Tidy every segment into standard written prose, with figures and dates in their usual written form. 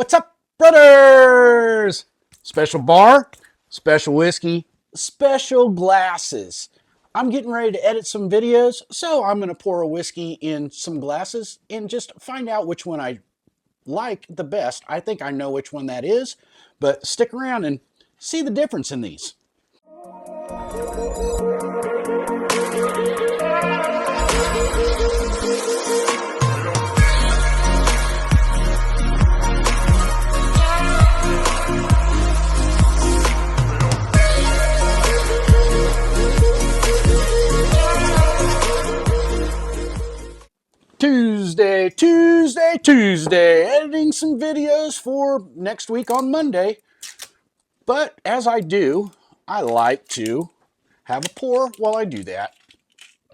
What's up, brothers? Special bar, special whiskey, special glasses. I'm getting ready to edit some videos, so I'm going to pour a whiskey in some glasses and just find out which one I like the best. I think I know which one that is, but stick around and see the difference in these. Tuesday. Editing some videos for next week on Monday. But as I do, I like to have a pour while I do that.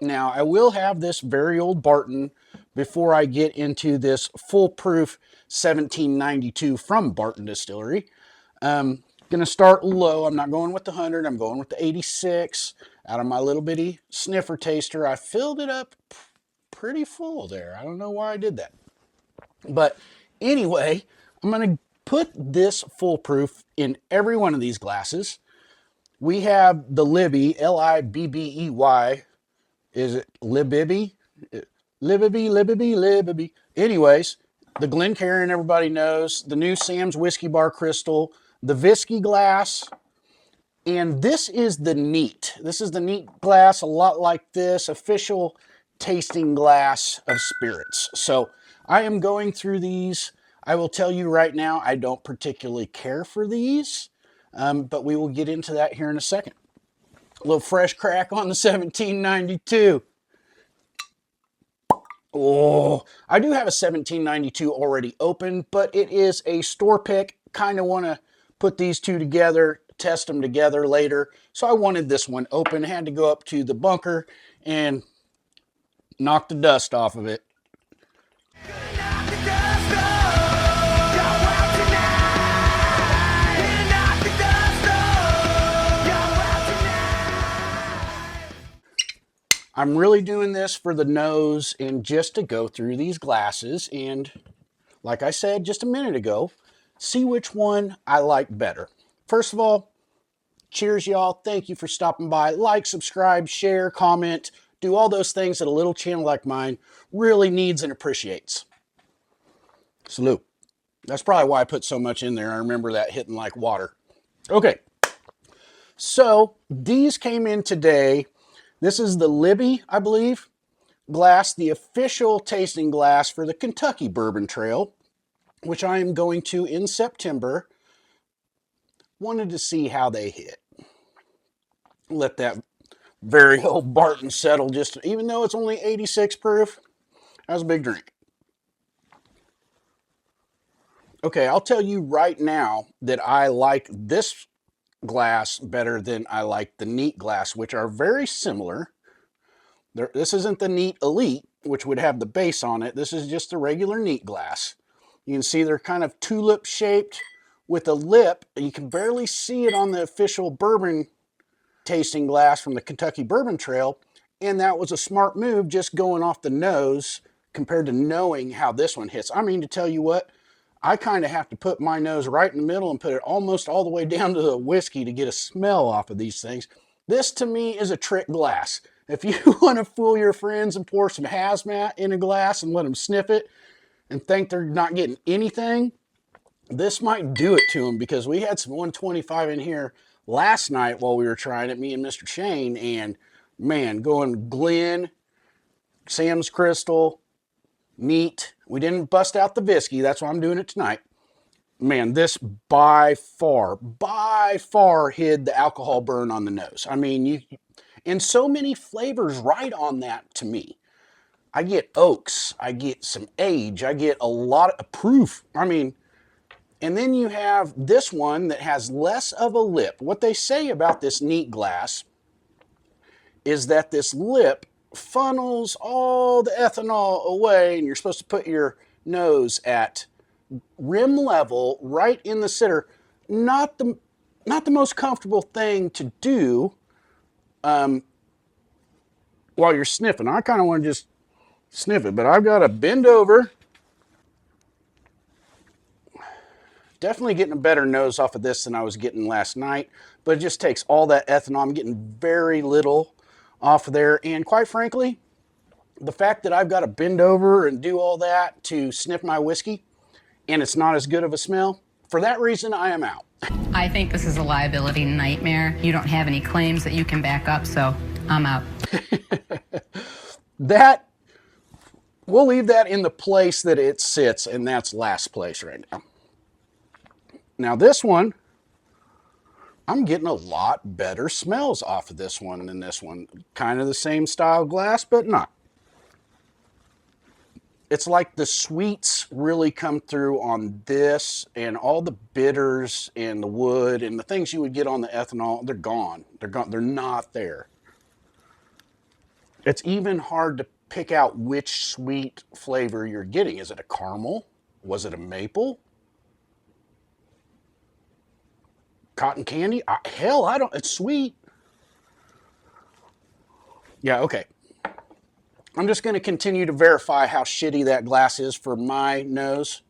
Now, I will have this very old Barton before I get into this foolproof 1792 from Barton Distillery. Going to start low. I'm not going with the 100. I'm going with the 86 out of my little bitty sniffer taster. I filled it up pretty full there. I don't know why I did that. But anyway, I'm going to put this foolproof in every one of these glasses. We have the Libby, Libbey. Is it Libby? Libby. Anyways, the Glencairn everybody knows, the new Sam's Whiskey Bar Crystal, the Visky glass, and this is the neat. This is the neat glass, a lot like this, official tasting glass of spirits. So I am going through these. I will tell you right now, I don't particularly care for these, but we will get into that here in a second. A little fresh crack on the 1792. Oh, I do have a 1792 already open, but it is a store pick. Kind of want to put these two together, test them together later. So I wanted this one open. Had to go up to the bunker and knock the dust off of it. I'm really doing this for the nose and just to go through these glasses and, like I said just a minute ago, see which one I like better. First of all, cheers, y'all. Thank you for stopping by. Like, subscribe, share, comment, do all those things that a little channel like mine really needs and appreciates. Salute. That's probably why I put so much in there. I remember that hitting like water. Okay, so these came in today. This is the Libby, I believe, glass, the official tasting glass for the Kentucky Bourbon Trail, which I am going to in September. Wanted to see how they hit. Let that very old Barton settle just, even though it's only 86 proof, that was a big drink. Okay, I'll tell you right now that I like this glass better than I like the neat glass, which are very similar. This isn't the neat elite, which would have the base on it. This is just the regular neat glass. You can see they're kind of tulip shaped with a lip. You can barely see it on the official bourbon tasting glass from the Kentucky Bourbon Trail, and that was a smart move just going off the nose compared to knowing how this one hits. I mean, to tell you what, I kind of have to put my nose right in the middle and put it almost all the way down to the whiskey to get a smell off of these things. This to me is a trick glass. If you want to fool your friends and pour some hazmat in a glass and let them sniff it and think they're not getting anything, this might do it to them, because we had some 125 in here last night while we were trying it, me and Mr. Shane, and man, going Glen, Sam's Crystal, neat. We didn't bust out the Visky. That's why I'm doing it tonight. Man, this by far hid the alcohol burn on the nose. I mean, and so many flavors right on that to me. I get oaks, I get some age, I get a lot of proof. I mean, and then you have this one that has less of a lip. What they say about this neat glass is that this lip funnels all the ethanol away, and you're supposed to put your nose at rim level right in the center. Not the most comfortable thing to do while you're sniffing. I kind of want to just sniff it, but I've got to bend over Definitely getting a better nose off of this than I was getting last night, but it just takes all that ethanol. I'm getting very little off of there, and quite frankly, the fact that I've got to bend over and do all that to sniff my whiskey, and it's not as good of a smell, for that reason, I am out. I think this is a liability nightmare. You don't have any claims that you can back up, so I'm out. That, we'll leave that in the place that it sits, and that's last place right now. Now this one, I'm getting a lot better smells off of this one than this one. Kind of the same style glass, but not. It's like the sweets really come through on this, and all the bitters and the wood and the things you would get on the ethanol, they're gone. They're gone. They're not there. It's even hard to pick out which sweet flavor you're getting. Is it a caramel? Was it a maple? Cotton candy? Hell, I don't, it's sweet. Yeah, okay. I'm just going to continue to verify how shitty that glass is for my nose.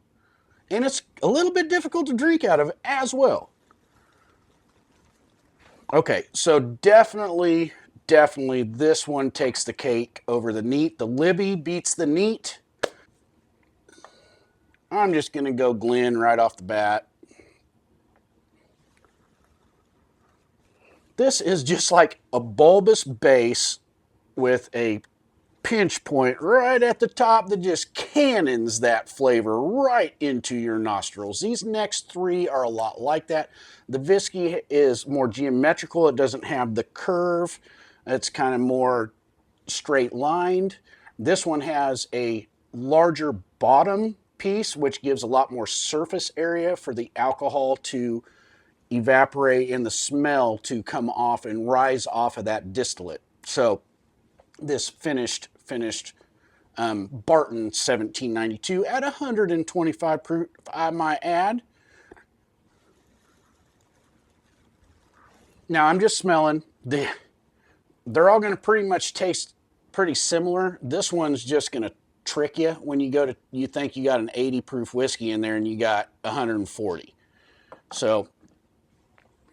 And it's a little bit difficult to drink out of as well. Okay, so definitely this one takes the cake over the neat. The Libby beats the neat. I'm just going to go Glen right off the bat. This is just like a bulbous base with a pinch point right at the top that just cannons that flavor right into your nostrils. These next three are a lot like that. The whiskey is more geometrical. It doesn't have the curve. It's kind of more straight lined. This one has a larger bottom piece, which gives a lot more surface area for the alcohol to evaporate and the smell to come off and rise off of that distillate. So this finished Barton 1792 at 125 proof, I might add. Now I'm just smelling. They're all going to pretty much taste pretty similar. This one's just going to trick you when you think you got an 80 proof whiskey in there and you got 140. So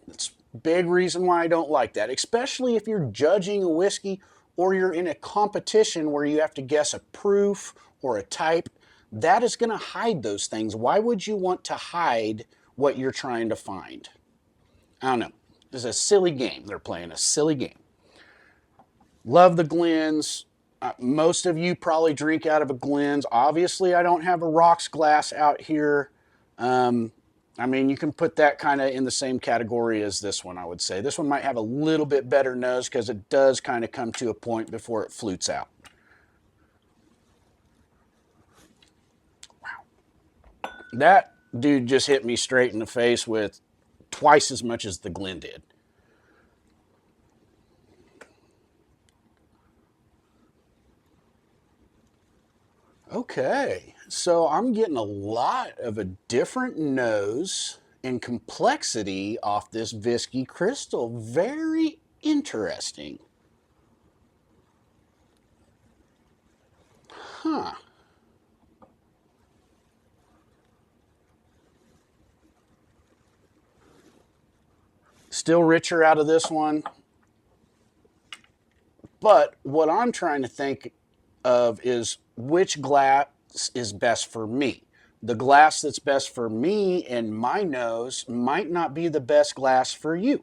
it's a big reason why I don't like that, especially if you're judging a whiskey or you're in a competition where you have to guess a proof or a type. That is going to hide those things. Why would you want to hide what you're trying to find? I don't know. This is a silly game. They're playing a silly game. Love the Glens. Most of you probably drink out of a Glens. Obviously, I don't have a rocks glass out here. I mean, you can put that kind of in the same category as this one, I would say. This one might have a little bit better nose because it does kind of come to a point before it flutes out. Wow. That dude just hit me straight in the face with twice as much as the Glen did. Okay, so I'm getting a lot of a different nose and complexity off this whiskey crystal. Very interesting. Huh. Still richer out of this one. But what I'm trying to think of is which glass is best for me. The glass that's best for me and my nose might not be the best glass for you.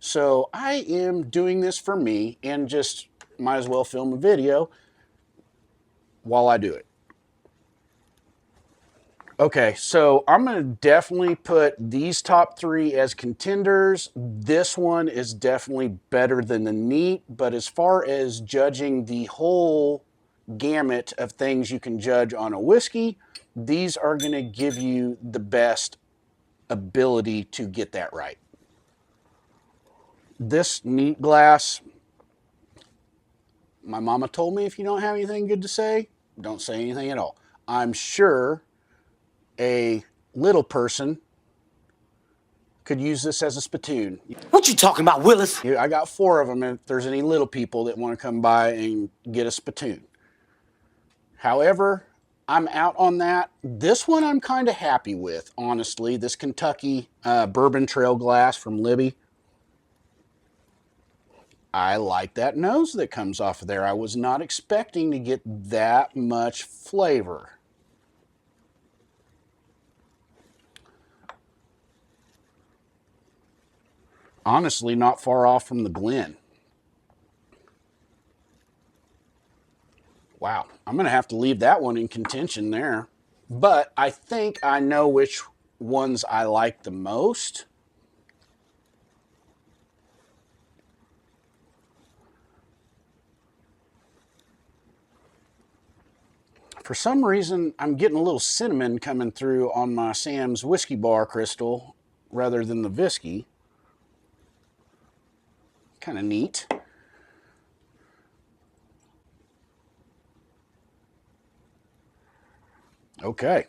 So I am doing this for me and just might as well film a video while I do it. Okay, so I'm going to definitely put these top three as contenders. This one is definitely better than the neat, but as far as judging the whole gamut of things you can judge on a whiskey, these are going to give you the best ability to get that right. This neat glass, my mama told me if you don't have anything good to say, don't say anything at all. I'm sure a little person could use this as a spittoon. What you talking about, Willis? I got 4 of them if there's any little people that want to come by and get a spittoon. However, I'm out on that. This one I'm kind of happy with, honestly. This Kentucky Bourbon Trail glass from Libby. I like that nose that comes off of there. I was not expecting to get that much flavor. Honestly, not far off from the Glen. Wow, I'm going to have to leave that one in contention there. But I think I know which ones I like the most. For some reason, I'm getting a little cinnamon coming through on my Sam's Whiskey Bar crystal rather than the Whiskey. Kind of neat. Okay.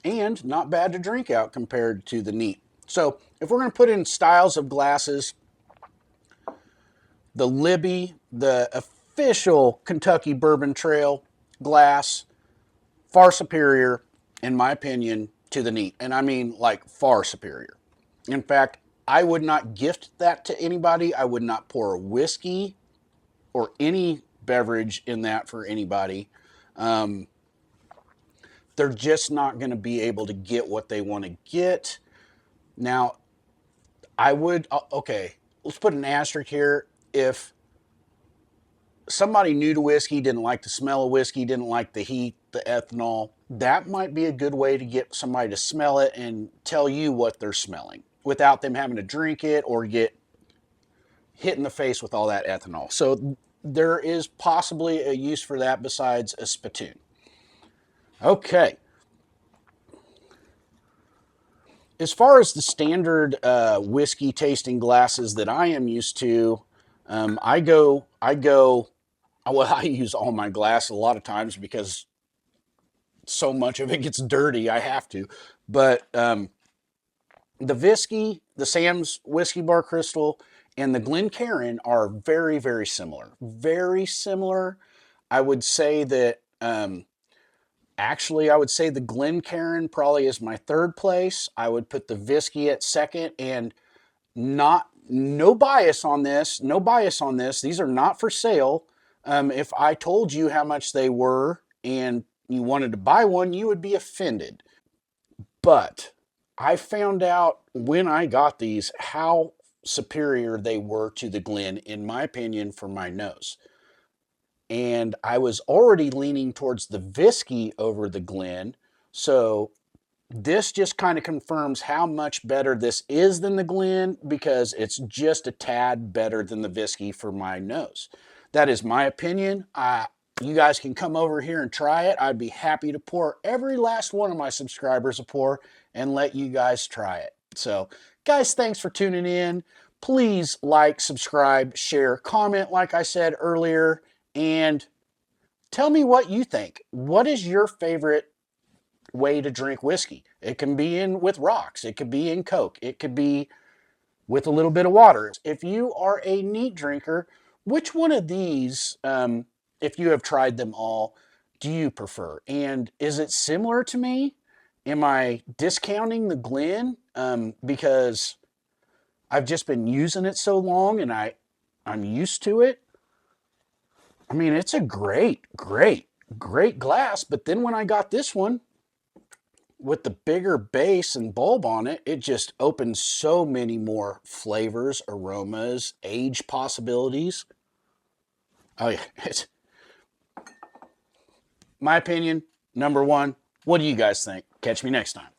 And not bad to drink out compared to the neat. So if we're going to put in styles of glasses, the Libby, the official Kentucky Bourbon Trail glass, far superior, in my opinion, to the neat. And I mean like far superior. In fact, I would not gift that to anybody. I would not pour a whiskey or any beverage in that for anybody. They're just not going to be able to get what they want to get. Now, I would, okay, let's put an asterisk here. If somebody new to whiskey didn't like the smell of whiskey, didn't like the heat, the ethanol, that might be a good way to get somebody to smell it and tell you what they're smelling without them having to drink it or get hit in the face with all that ethanol. So there is possibly a use for that besides a spittoon. Okay. As far as the standard whiskey tasting glasses that I am used to, well, I use all my glass a lot of times because so much of it gets dirty. I have to. But the Whiskey, the Sam's Whiskey Bar Crystal, and the Glencairn are very, very similar. Very similar. I would say that, actually, I would say the Glencairn probably is my third place. I would put the Whiskey at second, and no bias on this. No bias on this. These are not for sale. If I told you how much they were and you wanted to buy one, you would be offended. But I found out when I got these how superior they were to the Glen, in my opinion, for my nose. And I was already leaning towards the Whiskey over the Glen. So this just kind of confirms how much better this is than the Glen because it's just a tad better than the Whiskey for my nose. That is my opinion. You guys can come over here and try it. I'd be happy to pour every last one of my subscribers a pour and let you guys try it. So, guys, thanks for tuning in. Please like, subscribe, share, comment like I said earlier, and tell me what you think. What is your favorite way to drink whiskey? It can be in with rocks. It could be in Coke. It could be with a little bit of water. If you are a neat drinker, which one of these, if you have tried them all, do you prefer? And is it similar to me? Am I discounting the Glen because I've just been using it so long and I'm used to it? I mean, it's a great glass. But then when I got this one with the bigger base and bulb on it, it just opens so many more flavors, aromas, age possibilities. Oh yeah, it's my opinion, number one. What do you guys think? Catch me next time.